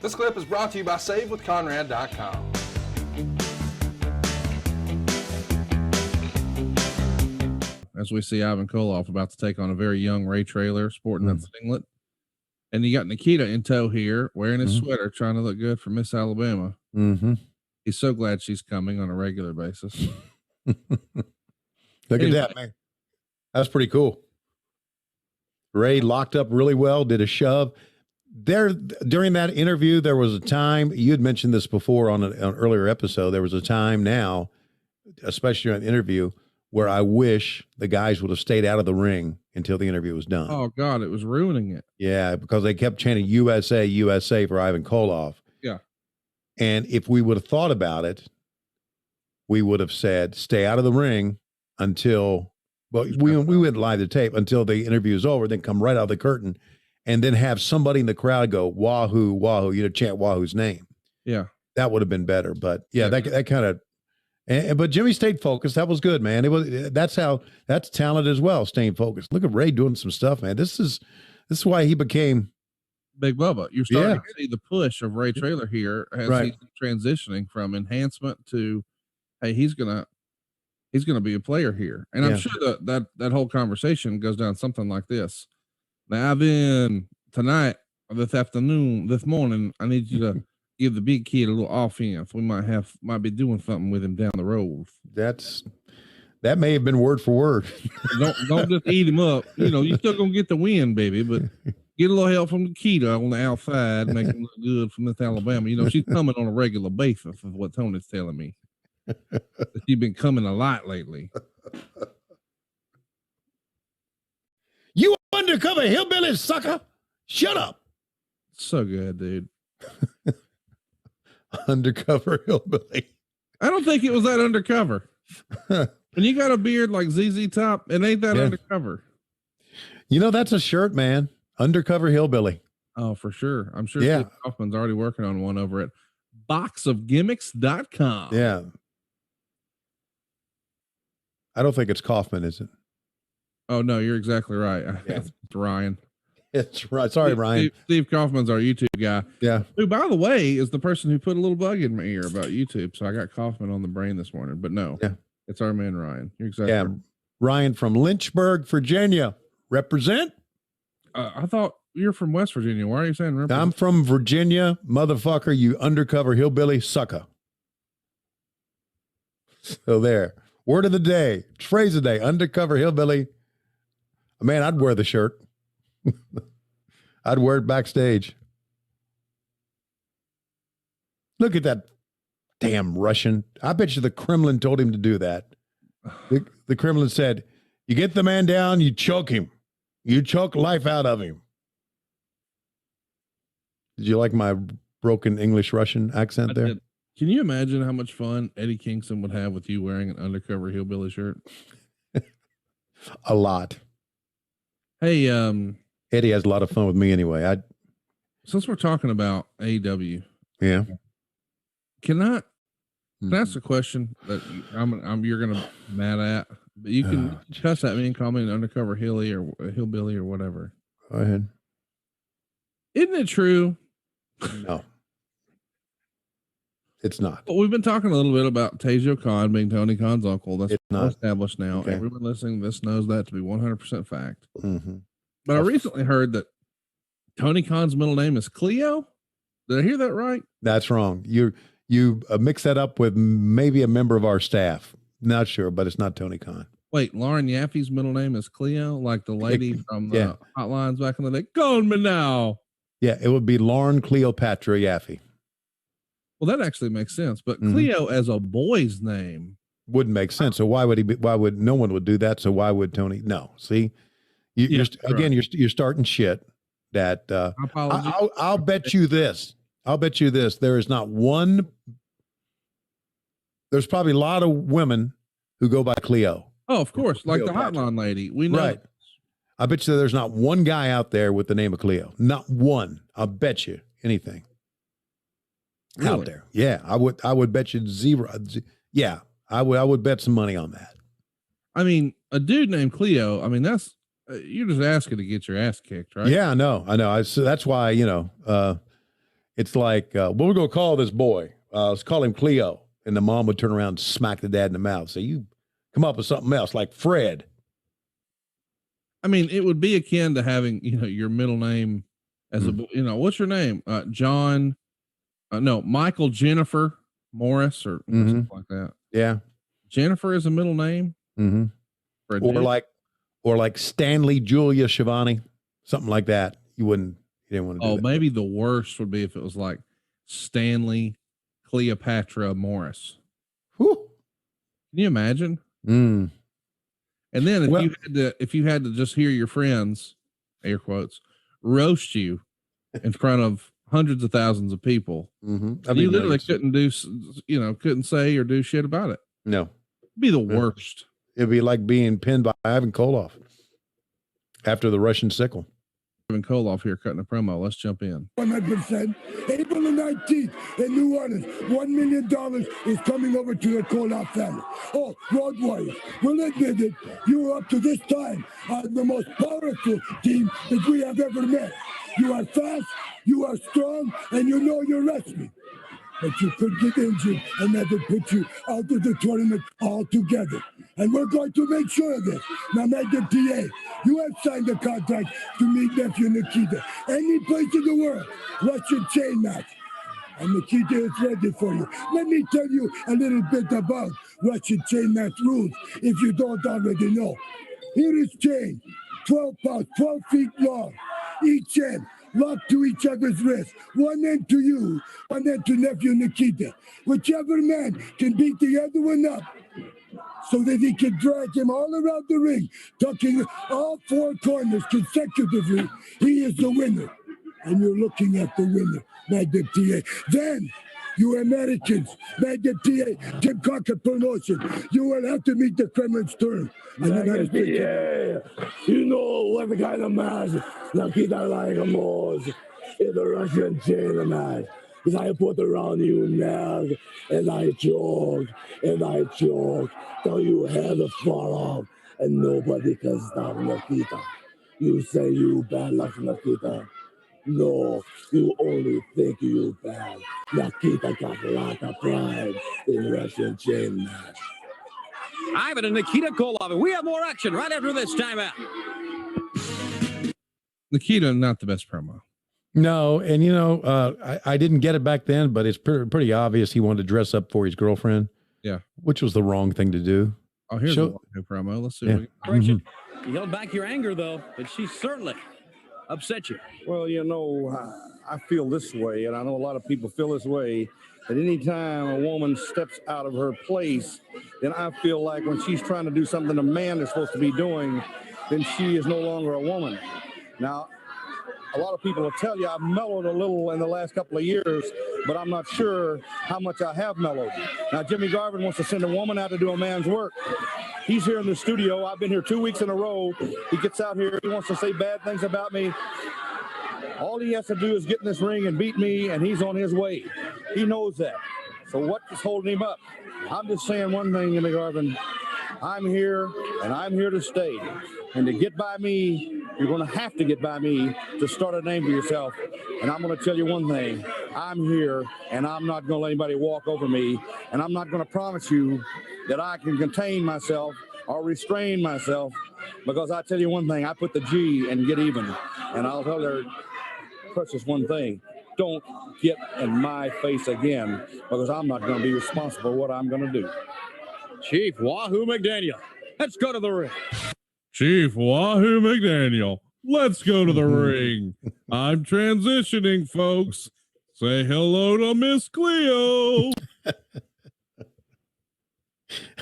This clip is brought to you by SaveWithConrad.com. As we see Ivan Koloff about to take on a very young Ray Traylor sporting that singlet. And you got Nikita in tow here, wearing his sweater, trying to look good for Miss Alabama. He's so glad she's coming on a regular basis. Look at that, man. That's pretty cool. Ray locked up really well, did a shove. There, during that interview, there was a time, you had mentioned this before on an earlier episode, there was a time now, especially on an interview, where I wish the guys would have stayed out of the ring until the interview was done. Oh, God, it was ruining it. Yeah, because they kept chanting USA, USA for Ivan Koloff. Yeah. And if we would have thought about it, we would have said, stay out of the ring until, well, we went live the tape until the interview is over, then come right out of the curtain and then have somebody in the crowd go, Wahoo, Wahoo, chant Wahoo's name. Yeah. That would have been better. But yeah, that kind of, but Jimmy stayed focused. That was good, man. That's talent as well, staying focused. Look at Ray doing some stuff, man. This is why he became Big Bubba. You're starting to see the push of Ray Traylor here as he's transitioning from enhancement to, hey, he's gonna be a player here. And I'm sure that whole conversation goes down something like this. Now, Ivan, tonight, this afternoon, this morning, I need you to give the big kid a little offense. We might be doing something with him down the road. That may have been word for word. don't just eat him up. You're still gonna get the win, baby, but get a little help from Nikita on the outside, make him look good from Miss Alabama. She's coming on a regular basis, is what Tony's telling me. She's been coming a lot lately. You undercover hillbilly sucker! Shut up! So good, dude. Undercover hillbilly. I don't think it was that undercover. When you got a beard like ZZ Top, it ain't that undercover. That's a shirt, man. Undercover hillbilly. Oh, for sure. I'm sure Steve Kaufman's already working on one over at boxofgimmicks.com. Yeah. I don't think it's Kaufman, is it? Oh, no, you're exactly right. Yeah. It's Ryan. It's right. Sorry, Ryan. Steve Kaufman's our YouTube guy. Yeah. Who, by the way, is the person who put a little bug in my ear about YouTube. So I got Kaufman on the brain this morning, but no, it's our man, Ryan. You're exactly right. Ryan from Lynchburg, Virginia. Represent. I thought you're from West Virginia. Why are you saying represent? I'm from Virginia, motherfucker, you undercover hillbilly sucker. So there. Word of the day. Phrase of the day. Undercover hillbilly. Man, I'd wear the shirt. I'd wear it backstage. Look at that damn Russian. I bet you the Kremlin told him to do that. The Kremlin said, you get the man down, you choke him. You choke life out of him. Did you like my broken English Russian accent there? Can you imagine how much fun Eddie Kingston would have with you wearing an undercover hillbilly shirt? A lot. Hey, Eddie has a lot of fun with me anyway. Since we're talking about AEW, can I ask a question that you're gonna be mad at? But you can cuss at me and call me an undercover hillbilly or whatever. Go ahead. Isn't it true? No, it's not. Well, we've been talking a little bit about Tejo Khan being Tony Khan's uncle. That's not established now. Okay. Everyone listening to this knows that to be 100% fact. Mm-hmm. But I recently heard that Tony Khan's middle name is Cleo. Did I hear that right? That's wrong. You mix that up with maybe a member of our staff. Not sure, but it's not Tony Khan. Wait, Lauren Yaffe's middle name is Cleo, like the lady from the Hotlines back in the day. Call me now. Yeah, it would be Lauren Cleopatra Yaffe. Well, that actually makes sense. But Cleo as a boy's name wouldn't make sense. So why would no one would do that? So why would Tony? No, see, you're starting shit that, I'll bet you this. There is not one. There's probably a lot of women who go by Cleo. Oh, of course. Like the hotline lady. We know. Right. I bet you there's not one guy out there with the name of Cleo. Not one. I'll bet you anything. Really? Out there. Yeah. I would bet you zero. Yeah. I would bet some money on that. I mean, a dude named Cleo, I mean, that's, you're just asking to get your ass kicked, right? Yeah, I know. So that's why, It's like, what we're going to call this boy? Let's call him Cleo. And the mom would turn around and smack the dad in the mouth. Say, you come up with something else, like Fred. I mean, it would be akin to having, your middle name as what's your name? John, no, Michael Jennifer Morris or something like that. Yeah. Jennifer is a middle name. Or like Stanley Julia Schiavone, something like that. You didn't want to do that. Maybe the worst would be if it was like Stanley Cleopatra Morris. Whew. Can you imagine? Mm. And then if you had to just hear your friends, air quotes, roast you in front of hundreds of thousands of people, you literally couldn't say or do shit about it. No, it'd be the worst. It'd be like being pinned by Ivan Koloff after the Russian sickle. Ivan Koloff here cutting a promo. Let's jump in. 100%. April the 19th in New Orleans, $1 million is coming over to the Koloff family. Oh, Road Warriors, we'll admit it, you are up to this time the most powerful team that we have ever met. You are fast, you are strong, and you know your wrestling. But you could get injured and that would put you out of the tournament altogether. And we're going to make sure of this. Now, Megan PA, you have signed a contract to meet nephew Nikita. Any place in the world, Russian chain match. And Nikita is ready for you. Let me tell you a little bit about Russian chain match rules if you don't already know. Here is chain, 12 pounds, 12 feet long, each end locked to each other's wrists. One end to you, one end to nephew Nikita. Whichever man can beat the other one up so that he can drag him all around the ring, tucking all four corners consecutively, he is the winner. And you're looking at the winner, Magnet PA. Then, you Americans, Magnet PA, Tim Crockett promotion, you will have to meet the Kremlin's turn. Magnet PA, you know what kind of match Nikita like a most in the Russian chain match. Because I put around you neck, and I choke, till you head fall off, and nobody can stop Nikita. You say you bad luck, Nikita. No, you only think you bad. Nikita got a lot of pride in Russian chain match. Ivan and Nikita Koloff, and we have more action right after this timeout. Nikita, not the best promo. No, and I didn't get it back then, but it's pretty obvious he wanted to dress up for his girlfriend. Yeah, which was the wrong thing to do. Oh, here's a new promo. Let's see. You held back your anger though, but she certainly upset you. Well, I feel this way, and I know a lot of people feel this way, that anytime a woman steps out of her place, then I feel like when she's trying to do something a man is supposed to be doing, then she is no longer a woman. Now, a lot of people will tell you I've mellowed a little in the last couple of years, but I'm not sure how much I have mellowed. Now, Jimmy Garvin wants to send a woman out to do a man's work. He's here in the studio. I've been here 2 weeks in a row. He gets out here. He wants to say bad things about me. All he has to do is get in this ring and beat me, and he's on his way. He knows that. So what is holding him up? I'm just saying one thing, Jimmy Garvin. I'm here, and I'm here to stay. And to get by me, you're going to have to get by me to start a name for yourself. And I'm going to tell you one thing. I'm here, and I'm not going to let anybody walk over me. And I'm not going to promise you that I can contain myself or restrain myself, because I tell you one thing. I put the G and get even. And I'll tell her precious one thing. Don't get in my face again, because I'm not going to be responsible for what I'm going to do. Chief Wahoo McDaniel, let's go to the ring. Chief Wahoo McDaniel, let's go to the ring. I'm transitioning, folks. Say hello to Miss Cleo.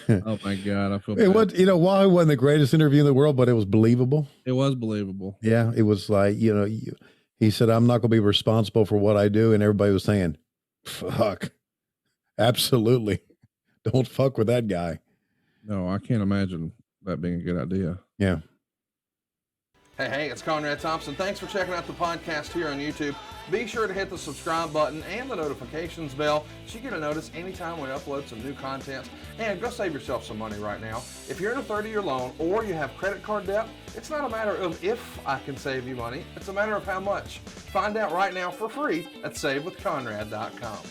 Oh my God, I feel bad. Wahoo wasn't the greatest interview in the world, but it was believable. It was believable. Yeah, it was like, he said, I'm not going to be responsible for what I do. And everybody was saying, fuck, absolutely. Don't fuck with that guy. No, I can't imagine that being a good idea. Yeah. Hey, it's Conrad Thompson. Thanks for checking out the podcast here on YouTube. Be sure to hit the subscribe button and the notifications bell so you get a notice anytime we upload some new content. And go save yourself some money right now. If you're in a 30-year loan or you have credit card debt, it's not a matter of if I can save you money. It's a matter of how much. Find out right now for free at SaveWithConrad.com.